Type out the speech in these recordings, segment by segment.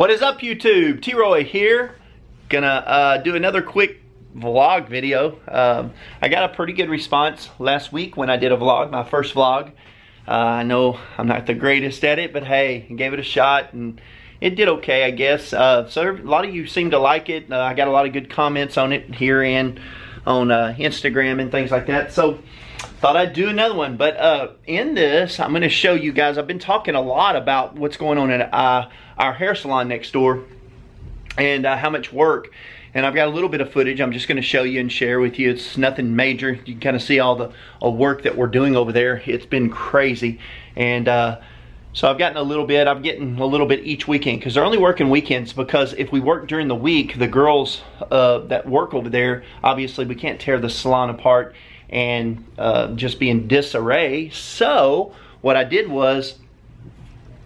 What is up, YouTube? T-Roy here. Gonna do another quick vlog video. I got a pretty good response last week when I did a vlog, my first vlog. I know I'm not the greatest at it, but hey, I gave it a shot and it did okay, I guess. So a lot of you seem to like it. I got a lot of good comments on it here and on Instagram and things like that. So thought I'd do another one. But in this, I'm going to show you guys, I've been talking a lot about what's going on in our hair salon next door and how much work. And I've got a little bit of footage I'm just going to show you and share with you. It's nothing major. You can kind of see all the work that we're doing over there. It's been crazy. And so I'm getting a little bit each weekend because they're only working weekends, because if we work during the week, the girls that work over there, obviously we can't tear the salon apart and just be in disarray. So what I did was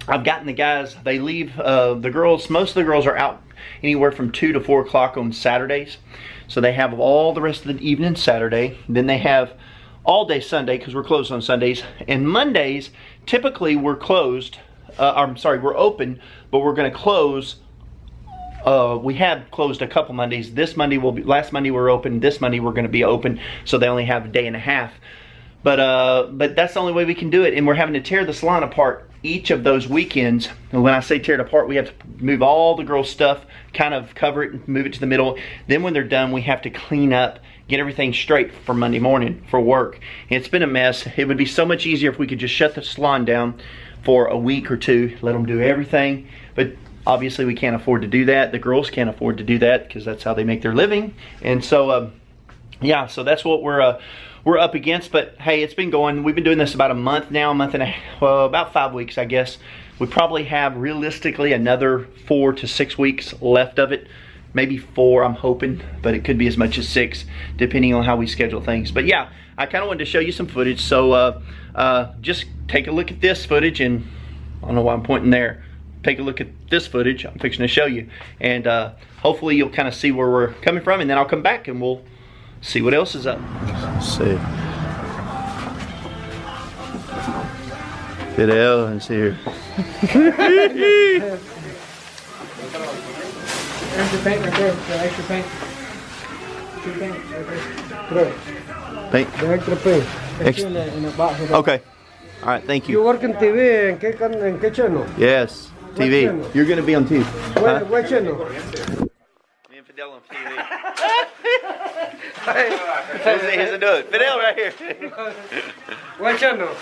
I've gotten the guys, they leave, the girls, most of the girls are out anywhere from 2 to 4 o'clock on Saturdays. So they have all the rest of the evening Saturday. Then they have all day Sunday because we're closed on Sundays. And Mondays, typically we're closed, we're open, but we're going to close. We have closed a couple Mondays. This Monday will be, last Monday we were open, this Monday we're going to be open, so they only have a day and a half. But that's the only way we can do it, and we're having to tear the salon apart each of those weekends. And when I say tear it apart, we have to move all the girls' stuff, kind of cover it and move it to the middle. Then when they're done, we have to clean up, get everything straight for Monday morning for work. And it's been a mess. It would be so much easier if we could just shut the salon down for a week or two, let them do everything. But obviously we can't afford to do that. The girls can't afford to do that because that's how they make their living. And so, yeah, so that's what we're up against. But hey, it's been going. We've been doing this about a month now, a month and a half, well, about 5 weeks, I guess. We probably have realistically another 4 to 6 weeks left of it. Maybe 4, I'm hoping, but it could be as much as 6, depending on how we schedule things. But yeah, I kind of wanted to show you some footage. So just take a look at this footage, and I don't know why I'm pointing there. Take a look at this footage I'm fixing to show you, and hopefully you'll kind of see where we're coming from, and then I'll come back and we'll see what else is up. Let's see. Fidel is here. There's your paint right there, the extra paint. Extra paint right there. Paint? The extra paint. Extra. In the box. Okay. All right, thank you. You work in TV, ¿en qué channel? Yes, TV. What channel? You're going to be on TV. What channel? Me and Fidel on TV. Hey, here's a dude. Fidel right here. What channel?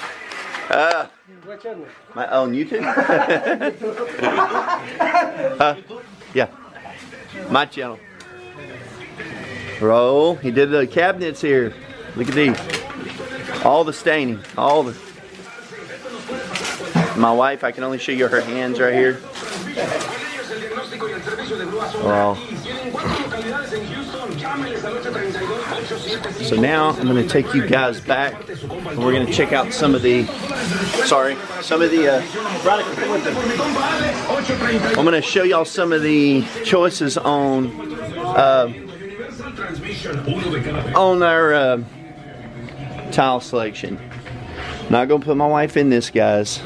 What channel? My own YouTube? Yeah. My channel. Roll. He did the cabinets here. Look at these. All the staining. All the. My wife, I can only show you her hands right here. Wow. So now I'm going to take you guys back and we're going to check out some of the, I'm going to show y'all some of the choices on our tile selection. Not going to put my wife in this, guys,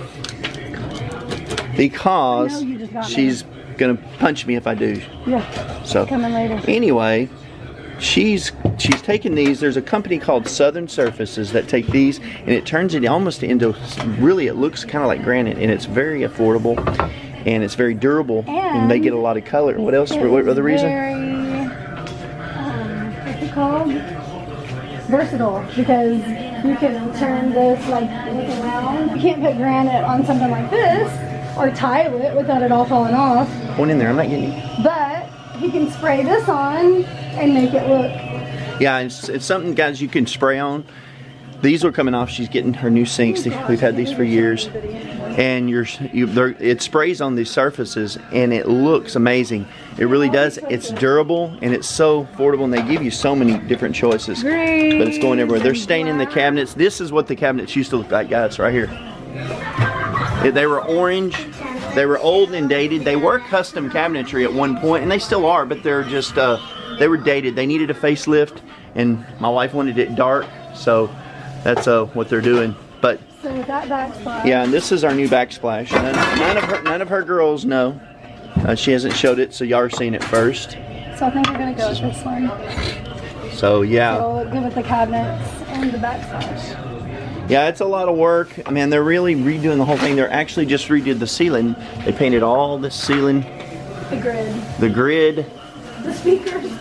because she's going to punch me if I do. Yeah. So coming later. Anyway, she's taking these. There's a company called Southern Surfaces that take these and it turns it almost into, really it looks kind of like granite, and it's very affordable and it's very durable, and they get a lot of color. What else? What other reason? What's it called? Versatile, because you can turn this like around. You can't put granite on something like this or tile it without it all falling off. One in there, I'm not getting you. But you can spray this on and make it look. Yeah, it's something, guys, you can spray on. These are coming off. She's getting her new sinks. We've had these for years. And it sprays on these surfaces and it looks amazing. It really does. It's durable and it's so affordable, and they give you so many different choices. Great. But it's going everywhere. They're staining the cabinets. This is what the cabinets used to look like, guys, right here. They were orange. They were old and dated. They were custom cabinetry at one point, and they still are, but they're just, they were dated. They needed a facelift, and my wife wanted it dark, so that's what they're doing. But So with that backsplash. yeah, and this is our new backsplash. None of her girls know. She hasn't showed it, so y'all are seeing it first. So I think we're gonna go with this one. So yeah. It'll look good with the cabinets and the backsplash. Yeah, it's a lot of work. I mean, they're really redoing the whole thing. They're actually just redid the ceiling. They painted all the ceiling. The grid. The grid. The speakers.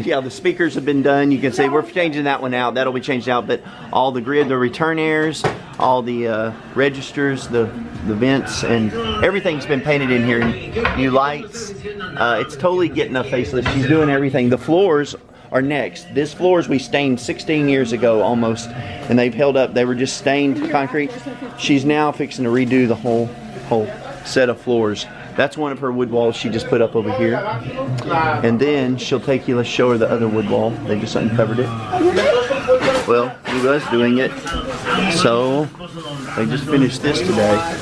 Yeah, the speakers have been done. You can see we're changing that one out. That'll be changed out. But all the grid, the return airs, all the registers, the vents, and everything's been painted in here. New lights. It's totally getting a facelift. She's doing everything. The floors are next. This floors we stained 16 years ago almost, and they've held up. They were just stained concrete. She's now fixing to redo the whole set of floors. That's one of her wood walls she just put up over here. And then she'll take you, let's show her the other wood wall. They just uncovered it. Well, he was doing it. So, they just finished this today.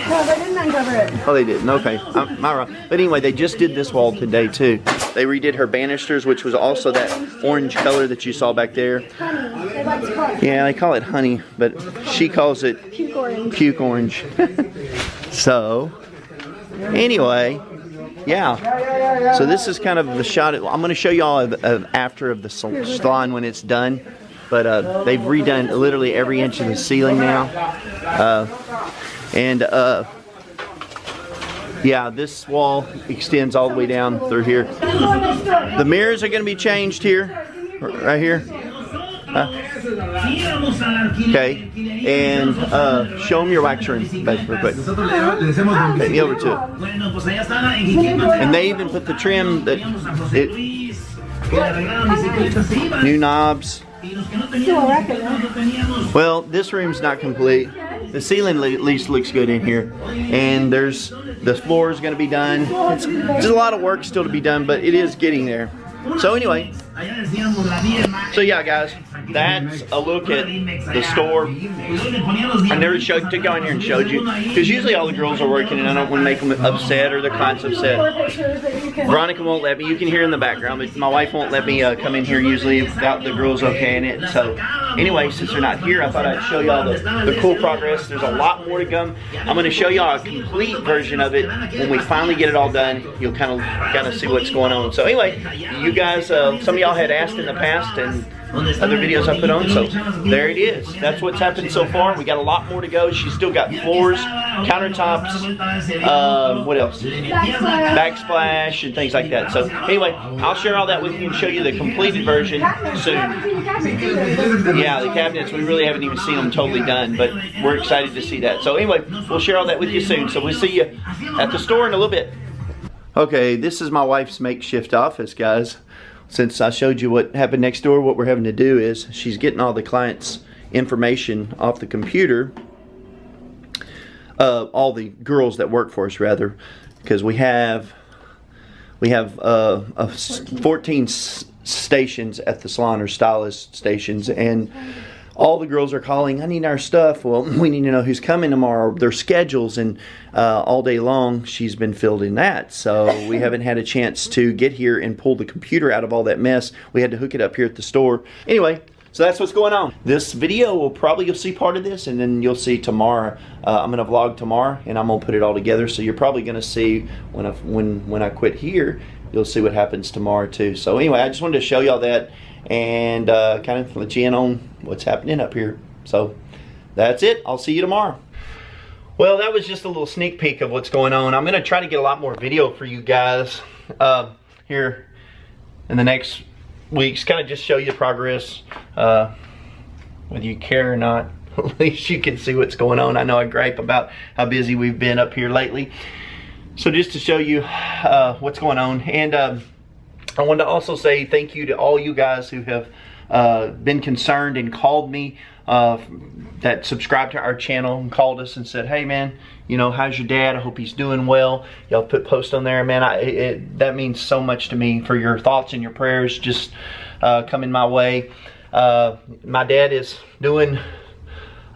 No, they didn't uncover it. Oh, they didn't. Okay. Am I wrong? But anyway, they just did this wall today too. They redid her banisters, which was also that orange color that you saw back there. Honey. They like to call it. Yeah, they call it honey, but she calls it Puke orange. puke orange. So, anyway, yeah. So this is kind of the shot. I'm going to show you all after of the salon when it's done. But they've redone literally every inch of the ceiling now. Yeah, this wall extends all the way down through here. The mirrors are going to be changed here, right here. Okay, and show them your wax room, babe, real quick. Take me over to it. And they even put the trim that new knobs. Well, this room's not complete. The ceiling at least looks good in here, and the floor is going to be done. There's a lot of work still to be done, but it is getting there. So anyway, so yeah, guys, that's a look at the store. I never took you on here and showed you, because usually all the girls are working and I don't want to make them upset or their clients upset. Veronica won't let me. You can hear in the background, but my wife won't let me come in here usually without the girls okaying it. So anyway, since they're not here, I thought I'd show y'all the cool progress. There's a lot more to come. I'm going to show y'all a complete version of it when we finally get it all done. You'll kind of see what's going on. So anyway, you guys, some of y'all had asked in the past and other videos I put on, so there it is. That's what's happened so far. We got a lot more to go. She's still got floors, countertops, what else? Backsplash and things like that. So anyway, I'll share all that with you and show you the completed version soon. Yeah, the cabinets, we really haven't even seen them totally done, but we're excited to see that. So anyway, we'll share all that with you soon. So we'll see you at the store in a little bit. Okay, this is my wife's makeshift office, guys. Since I showed you what happened next door, what we're having to do is she's getting all the clients' information off the computer, all the girls that work for us rather, because we have 14 stations at the salon, or stylist stations, and all the girls are calling, I need our stuff. Well, we need to know who's coming tomorrow, their schedules, and all day long she's been filled in that. So we haven't had a chance to get here and pull the computer out of all that mess. We had to hook it up here at the store. Anyway, so that's what's going on. This video you'll see part of this, and then you'll see tomorrow. I'm gonna vlog tomorrow, and I'm gonna put it all together. So you're probably gonna see when I quit here, you'll see what happens tomorrow too. So anyway, I just wanted to show y'all that and kind of let you in on what's happening up here. So that's it. I'll see you tomorrow. Well, that was just a little sneak peek of what's going on. I'm going to try to get a lot more video for you guys here in the next weeks. Kind of just show you progress, whether you care or not. At least you can see what's going on. I know I gripe about how busy we've been up here lately. So just to show you what's going on. And I wanted to also say thank you to all you guys who have been concerned and called me, that subscribed to our channel and called us and said, hey man, you know, how's your dad? I hope he's doing well. Y'all put posts on there, man. That means so much to me, for your thoughts and your prayers just coming my way. My dad is doing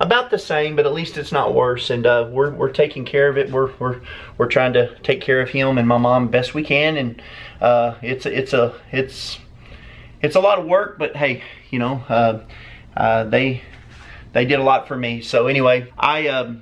about the same, but at least it's not worse, and we're taking care of it. We're trying to take care of him and my mom best we can, and it's a lot of work, but hey, you know, they did a lot for me. So anyway, I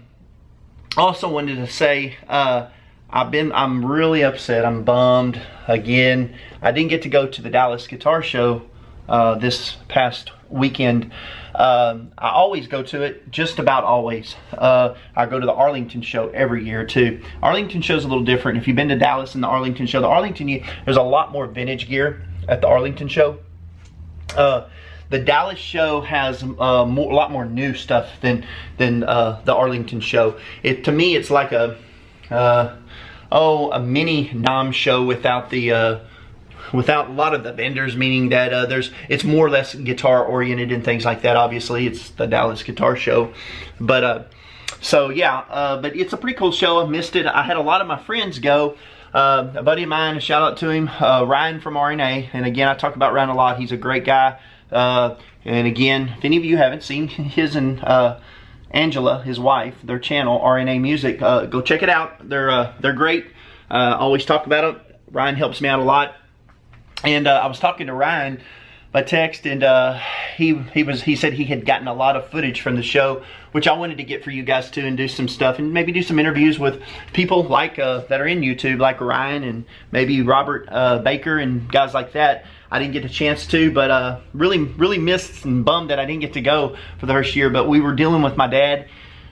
also wanted to say I I'm really upset. I'm bummed. Again, I didn't get to go to the Dallas Guitar Show this past weekend. I always go to it, just about always. I go to the Arlington show every year too. Arlington show's a little different. If you've been to Dallas and the Arlington show, there's a lot more vintage gear at the Arlington show. The Dallas show has a lot more new stuff than the Arlington show. To me, it's like a mini NAMM show without a lot of the vendors, meaning that it's more or less guitar oriented and things like that. Obviously, it's the Dallas Guitar Show, but so yeah, but it's a pretty cool show. I missed it. I had a lot of my friends go. A buddy of mine, a shout out to him, Ryan from RNA, and again, I talk about Ryan a lot. He's a great guy. And again, if any of you haven't seen his and Angela, his wife, their channel, RNA Music, go check it out. They're great. Always talk about it. Ryan helps me out a lot. And I was talking to Ryan by text, and he said he had gotten a lot of footage from the show, which I wanted to get for you guys too, and do some stuff, and maybe do some interviews with people like that are in YouTube, like Ryan and maybe Robert Baker and guys like that. I didn't get a chance to, but really missed and bummed that I didn't get to go for the first year. But we were dealing with my dad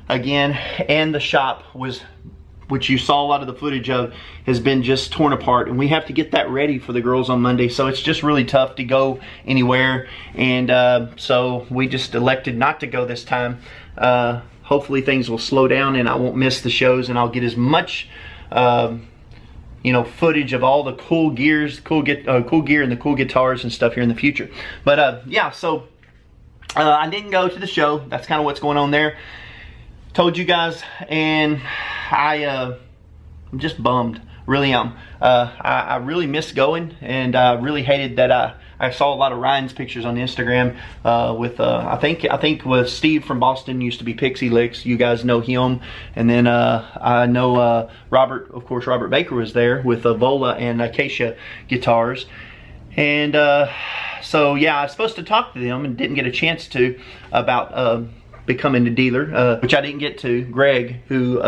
again, and the shop was, which you saw a lot of the footage of, has been just torn apart, and we have to get that ready for the girls on Monday, so it's just really tough to go anywhere, and so we just elected not to go this time. Hopefully things will slow down and I won't miss the shows, and I'll get as much footage of all the cool gear and the cool guitars and stuff here in the future. But yeah, so I didn't go to the show. That's kind of what's going on there. Told you guys, and I'm just bummed. Really am. I really missed going, and I really hated that I saw a lot of Ryan's pictures on Instagram with I think with Steve from Boston, used to be Pixie Licks. You guys know him, and then I know Robert, of course. Robert Baker was there with Vola and Acacia guitars, and so yeah, I was supposed to talk to them and didn't get a chance to about becoming a dealer, which I didn't get to. Greg, who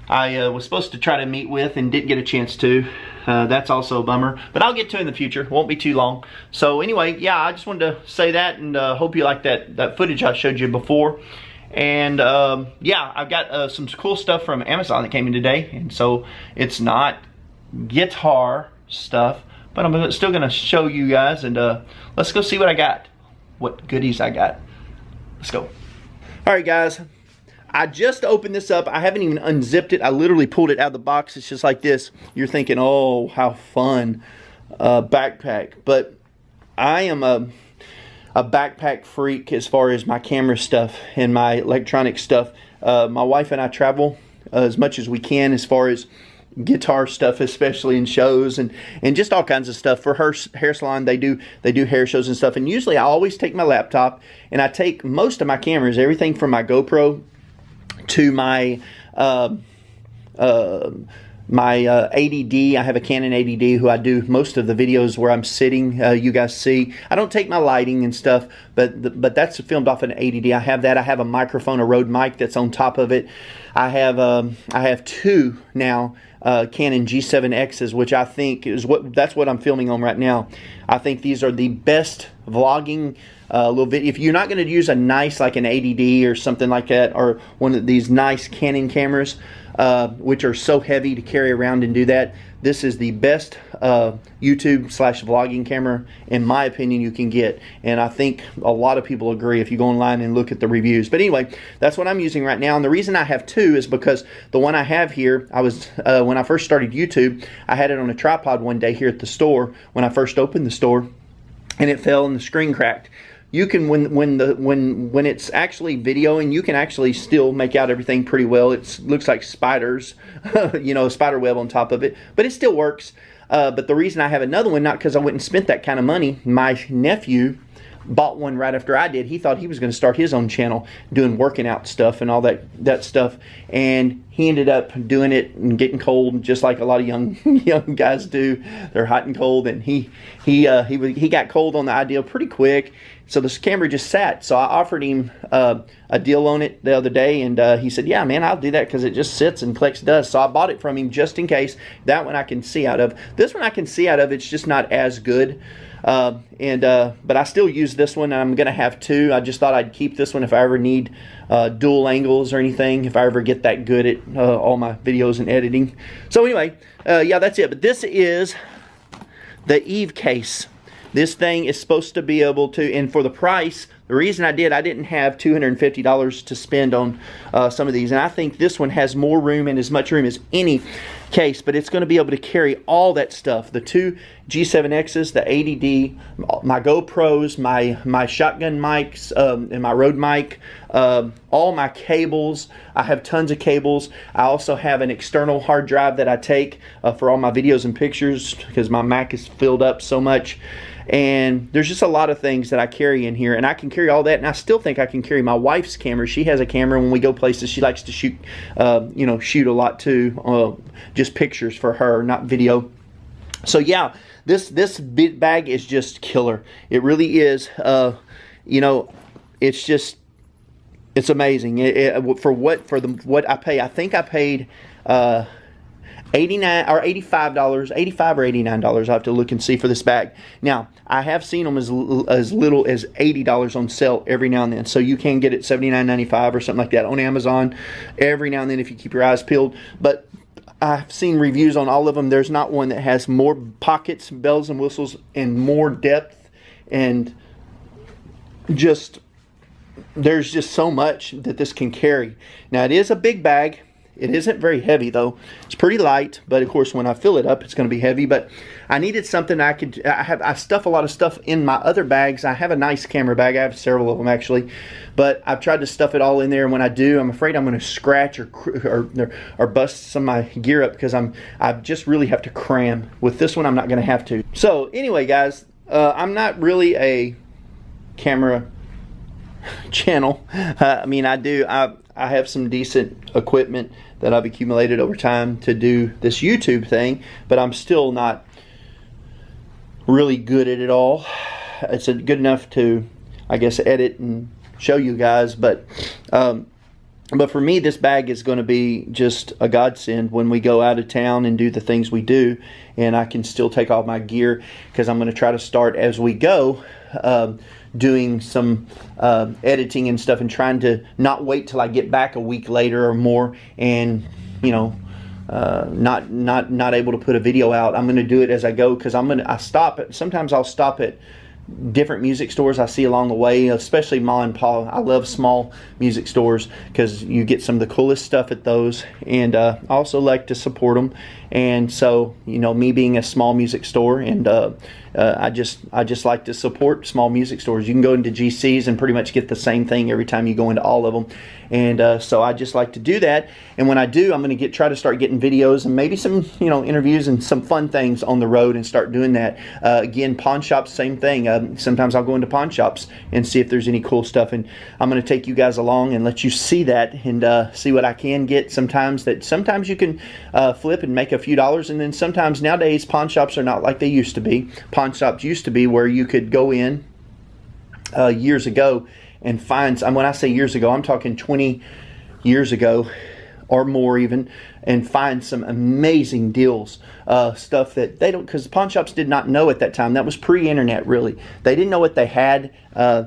I was supposed to try to meet with and didn't get a chance to. That's also a bummer, but I'll get to in the future. Won't be too long. So anyway, yeah, I just wanted to say that, and hope you like that footage I showed you before. And yeah, I've got some cool stuff from Amazon that came in today, and so it's not guitar stuff, but I'm still gonna show you guys, and let's go see what I got, what goodies I got. Let's go. All right, guys. I just opened this up. I haven't even unzipped it. I literally pulled it out of the box. It's just like this. You're thinking, oh, how fun, backpack. But I am a backpack freak as far as my camera stuff and my electronic stuff. My wife and I travel as much as we can as far as guitar stuff, especially in shows, and just all kinds of stuff. For her hair salon, they do hair shows and stuff. And usually I always take my laptop, and I take most of my cameras, everything from my GoPro to my my 80D. I have a Canon 80D who I do most of the videos where I'm sitting. You guys see, I don't take my lighting and stuff, but that's filmed off an 80D. I have that. I have a microphone, a Rode mic that's on top of it. I have two now Canon G7Xs, which I think is that's what I'm filming on right now. I think these are the best vlogging little video. If you're not going to use a nice, like an 80D or something like that, or one of these nice Canon cameras, which are so heavy to carry around and do that, this is the best YouTube/vlogging camera, in my opinion, you can get. And I think a lot of people agree if you go online and look at the reviews. But anyway, that's what I'm using right now. And the reason I have two is because the one I have here, I was when I first started YouTube, I had it on a tripod one day here at the store when I first opened the store, and it fell and the screen cracked. You can, when it's actually videoing, you can actually still make out everything pretty well. It looks like spiders, you know, a spider web on top of it, but it still works. But the reason I have another one, not because I went and spent that kind of money, my nephew bought one right after I did. He thought he was going to start his own channel doing working out stuff and all that stuff, and he ended up doing it and getting cold just like a lot of young guys do. They're hot and cold, and he got cold on the idea pretty quick. So this camera just sat. So I offered him a deal on it the other day, and he said, yeah, man, I'll do that because it just sits and collects dust. So I bought it from him just in case. That one I can see out of. This one I can see out of. It's just not as good. But I still use this one, and I'm going to have two. I just thought I'd keep this one if I ever need dual angles or anything, if I ever get that good at all my videos and editing. So anyway, yeah, that's it. But this is the EVECASE. This thing is supposed to be able to, and for the price, the reason I didn't have $250 to spend on some of these, and I think this one has more room and as much room as any case, but it's going to be able to carry all that stuff. The two G7Xs, the 80D, my GoPros, my shotgun mics, and my Rode mic, all my cables. I have tons of cables. I also have an external hard drive that I take for all my videos and pictures because my Mac is filled up so much. And there's just a lot of things that I carry in here, and I can carry all that, and I still think I can carry my wife's camera. She has a camera. When we go places, she likes to shoot, shoot a lot too, just pictures for her, not video. So yeah, this big bag is just killer. It really is. It's amazing. For what I pay. I think I paid $89 or $85, $85 or $89. I have to look and see for this bag. Now, I have seen them as little as $80 on sale every now and then. So you can get it $79.95 or something like that on Amazon every now and then if you keep your eyes peeled. But I've seen reviews on all of them. There's not one that has more pockets, bells and whistles, and more depth, and just there's just so much that this can carry. Now, it is a big bag. It isn't very heavy though. It's pretty light, but of course when I fill it up it's going to be heavy. But I needed something I stuff a lot of stuff in my other bags. I have a nice camera bag. I have several of them actually, but I've tried to stuff it all in there, and when I do, I'm afraid I'm going to scratch or bust some of my gear up because I just really have to cram. With this one I'm not going to have to. So anyway guys, I'm not really a camera channel. I mean, I have some decent equipment that I've accumulated over time to do this YouTube thing, but I'm still not really good at it all. It's good enough to, I guess, edit and show you guys, but for me, this bag is going to be just a godsend when we go out of town and do the things we do, and I can still take all my gear because I'm going to try to start as we go doing some editing and stuff, and trying to not wait till I get back a week later or more and not able to put a video out. I'm going to do it as I go because sometimes I'll stop at different music stores I see along the way, especially Ma and Pa. I love small music stores because you get some of the coolest stuff at those, and I also like to support them. And so, me being a small music store, and I just like to support small music stores. You can go into GC's and pretty much get the same thing every time you go into all of them. And so I just like to do that. And when I do, I'm going to try to start getting videos and maybe some interviews and some fun things on the road and start doing that. Again, pawn shops, same thing. Sometimes I'll go into pawn shops and see if there's any cool stuff, and I'm going to take you guys along and let you see that and see what I can get. Sometimes you can flip and make a few dollars, and then sometimes nowadays pawn shops are not like they used to be. Pawn shops used to be where you could go in years ago and find, when I say years ago, I'm talking 20 years ago or more even, and find some amazing deals, stuff that they don't, because pawn shops did not know at that time. That was pre-internet, really. They didn't know what they had.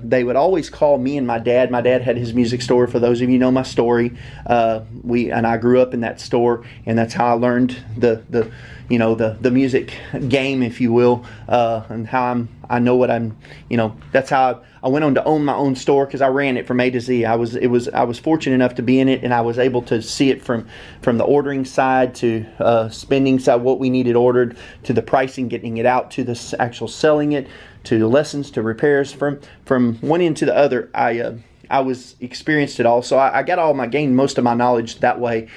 They would always call me and my dad. My dad had his music store. For those of you who know my story, I grew up in that store, and that's how I learned the music game, if you will, and how I know what I'm, that's how I went on to own my own store, because I ran it from A to Z. I was fortunate enough to be in it, and I was able to see it from the ordering side to spending side, what we needed ordered, to the pricing, getting it out, to the actual selling it, to the lessons, to repairs. From one end to the other, I was experienced it all. So I gained most of my knowledge that way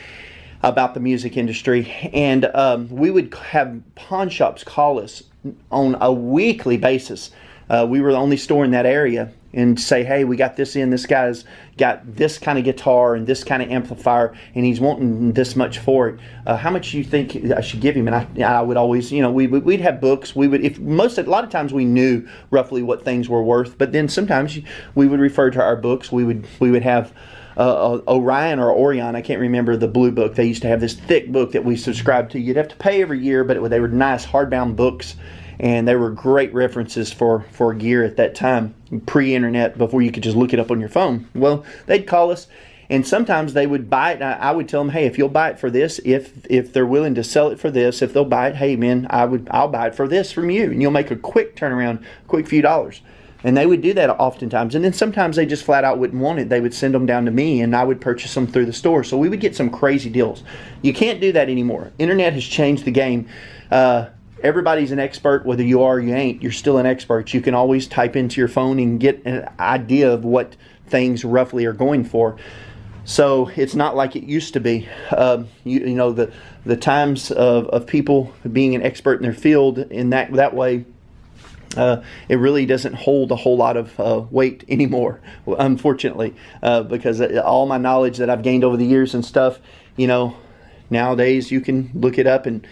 about the music industry. And we would have pawn shops call us on a weekly basis, we were the only store in that area, and say, hey, we got this in, this guy's got this kind of guitar and this kind of amplifier, and he's wanting this much for it. How much do you think I should give him? And I would always, you know, we'd have books. We would, a lot of times we knew roughly what things were worth, but then sometimes we would refer to our books. We would have Orion or Orion, I can't remember the blue book. They used to have this thick book that we subscribed to. You'd have to pay every year, but they were nice hardbound books, and they were great references for gear at that time, pre-internet, before you could just look it up on your phone. Well, they'd call us, and sometimes they would buy it. I would tell them, hey, if you'll buy it for this, if they're willing to sell it for this, if they'll buy it, hey man, I'll buy it for this from you, and you'll make a quick turnaround, quick few dollars. And they would do that oftentimes. And then sometimes they just flat out wouldn't want it. They would send them down to me, and I would purchase them through the store. So we would get some crazy deals. You can't do that anymore. Internet has changed the game. Everybody's an expert. Whether you are or you ain't, you're still an expert. You can always type into your phone and get an idea of what things roughly are going for. So it's not like it used to be. You know, the times of people being an expert in their field in that way, it really doesn't hold a whole lot of weight anymore, unfortunately, because all my knowledge that I've gained over the years and stuff, you know, nowadays you can look it up and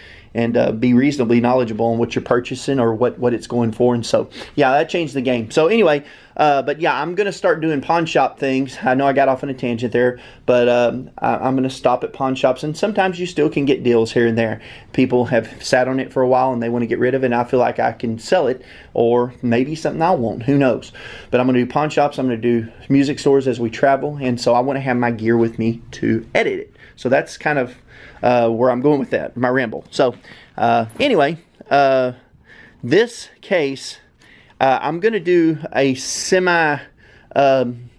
be reasonably knowledgeable on what you're purchasing or what it's going for. And so, yeah, that changed the game. So anyway, but yeah, I'm going to start doing pawn shop things. I know I got off on a tangent there, but I'm going to stop at pawn shops, and sometimes you still can get deals here and there. People have sat on it for a while and they want to get rid of it, and I feel like I can sell it, or maybe something I want, who knows. But I'm going to do pawn shops, I'm going to do music stores as we travel, and so I want to have my gear with me to edit it. So that's kind of where I'm going with that, my ramble. So anyway, this case, I'm going to do a semi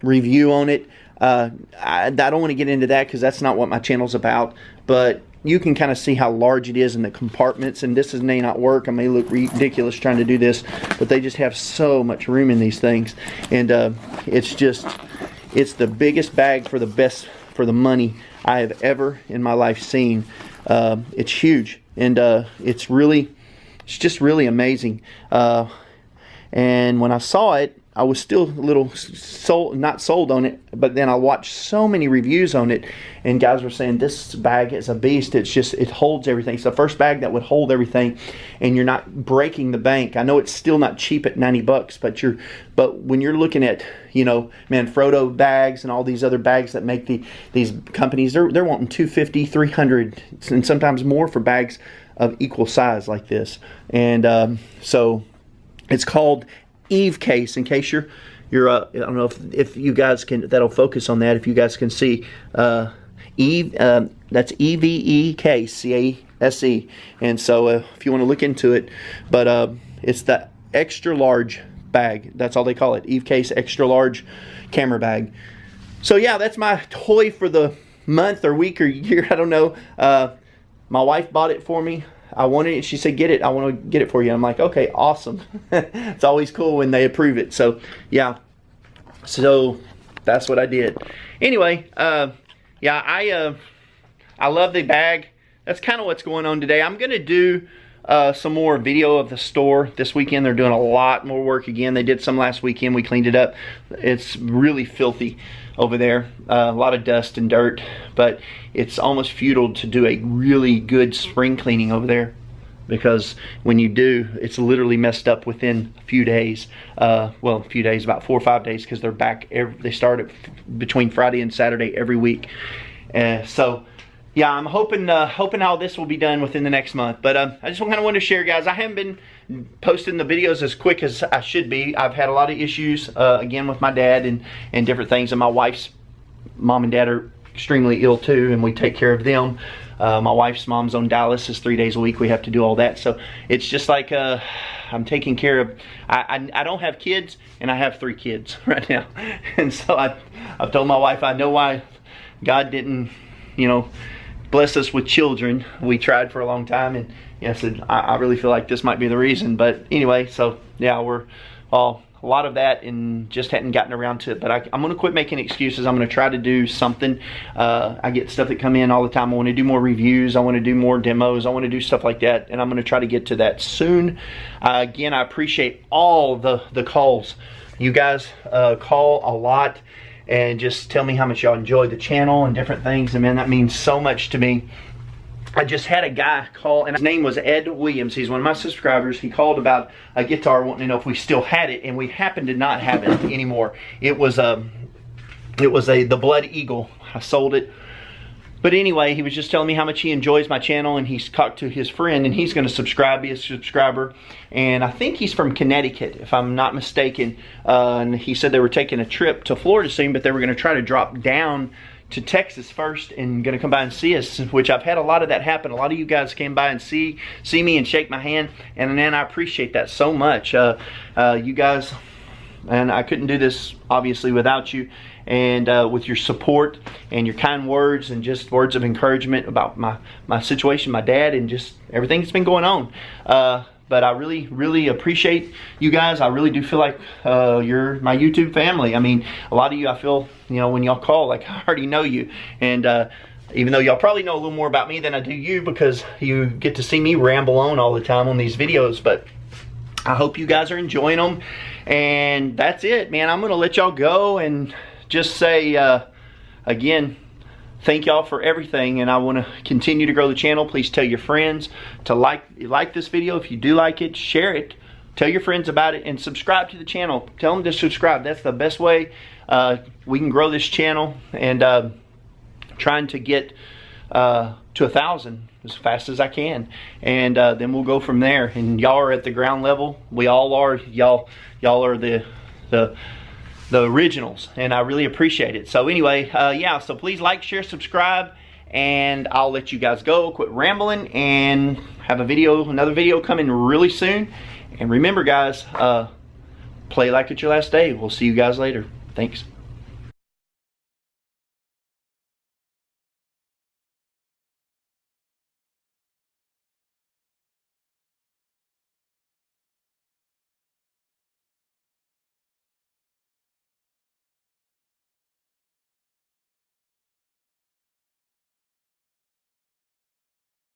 review on it. I don't want to get into that because that's not what my channel's about, but you can kind of see how large it is in the compartments, and this may not work. I may look ridiculous trying to do this, but they just have so much room in these things, and it's the biggest bag for the money I have ever in my life seen. It's huge, and it's just really amazing. And when I saw it, I was still a little not sold on it, but then I watched so many reviews on it, and guys were saying this bag is a beast. It holds everything. It's the first bag that would hold everything, and you're not breaking the bank. I know it's still not cheap at 90 bucks, but when you're looking at, you know, Manfrotto bags and all these other bags that make these companies, they're wanting $250, $300, and sometimes more for bags of equal size like this. And so it's called EVECASE, in case you're I don't know if you guys can, that'll focus on that, if you guys can see. That's EVECASE, and so if you want to look into it, but it's the extra large bag. That's all they call it, EVECASE extra large camera bag. So yeah, that's my toy for the month or week or year, I don't know. My wife bought it for me. I wanted it. She said, get it. I want to get it for you. I'm like, okay, awesome. It's always cool when they approve it. So, yeah. So, that's what I did. Anyway, yeah, I love the bag. That's kind of what's going on today. I'm going to do some more video of the store this weekend. They're doing a lot more work again. They did some last weekend. We cleaned it up. It's really filthy over there. A lot of dust and dirt, but it's almost futile to do a really good spring cleaning over there, because when you do, it's literally messed up within a few days. Well, a few days, about 4 or 5 days, because they're back. They start between Friday and Saturday every week. So yeah, I'm hoping how this will be done within the next month. But I just kind of wanted to share, guys. I haven't been posting the videos as quick as I should be. I've had a lot of issues again with my dad and different things, and my wife's mom and dad are extremely ill too, and we take care of them. My wife's mom's on dialysis 3 days a week. We have to do all that, so it's just like I'm taking care of. I don't have kids, and I have 3 kids right now, and so I've told my wife I know why God didn't, you know, bless us with children. We tried for a long time, and yeah, I said I really feel like this might be the reason. But anyway, so yeah, a lot of that and just hadn't gotten around to it. But I'm going to quit making excuses. I'm going to try to do something. I get stuff that come in all the time. I want to do more reviews. I want to do more demos. I want to do stuff like that, and I'm going to try to get to that soon. Again, I appreciate all the calls. You guys call a lot and just tell me how much y'all enjoy the channel and different things, and man, that means so much to me. I just had a guy call, and his name was Ed Williams. He's one of my subscribers. He called about a guitar, wanting to know if we still had it, and we happen to not have it anymore. It was the Blood Eagle. I sold it. But anyway, he was just telling me how much he enjoys my channel, and he's talked to his friend, and he's going to subscribe, be a subscriber. And I think he's from Connecticut, if I'm not mistaken. And he said they were taking a trip to Florida soon, but they were going to try to drop down to Texas first and going to come by and see us, which I've had a lot of that happen. A lot of you guys came by and see me and shake my hand, and then I appreciate that so much. You guys, and I couldn't do this obviously without you, and with your support and your kind words and just words of encouragement about my situation, my dad, and just everything that's been going on. But I really, really appreciate you guys. I really do feel like you're my YouTube family. I mean, a lot of you, I feel, you know, when y'all call, like I already know you. And even though y'all probably know a little more about me than I do you, because you get to see me ramble on all the time on these videos. But I hope you guys are enjoying them. And that's it, man. I'm going to let y'all go and just say, again, thank y'all for everything, and I want to continue to grow the channel. Please tell your friends to like this video. If you do like it, share it. Tell your friends about it, and subscribe to the channel. Tell them to subscribe. That's the best way we can grow this channel, and trying to get to 1,000 as fast as I can, and then we'll go from there. And y'all are at the ground level. We all are. Y'all are the originals, and I really appreciate it. So anyway, yeah, so please like, share, subscribe, and I'll let you guys go, quit rambling, and have another video coming really soon. And remember, guys, play like it's your last day. We'll see you guys later. Thanks.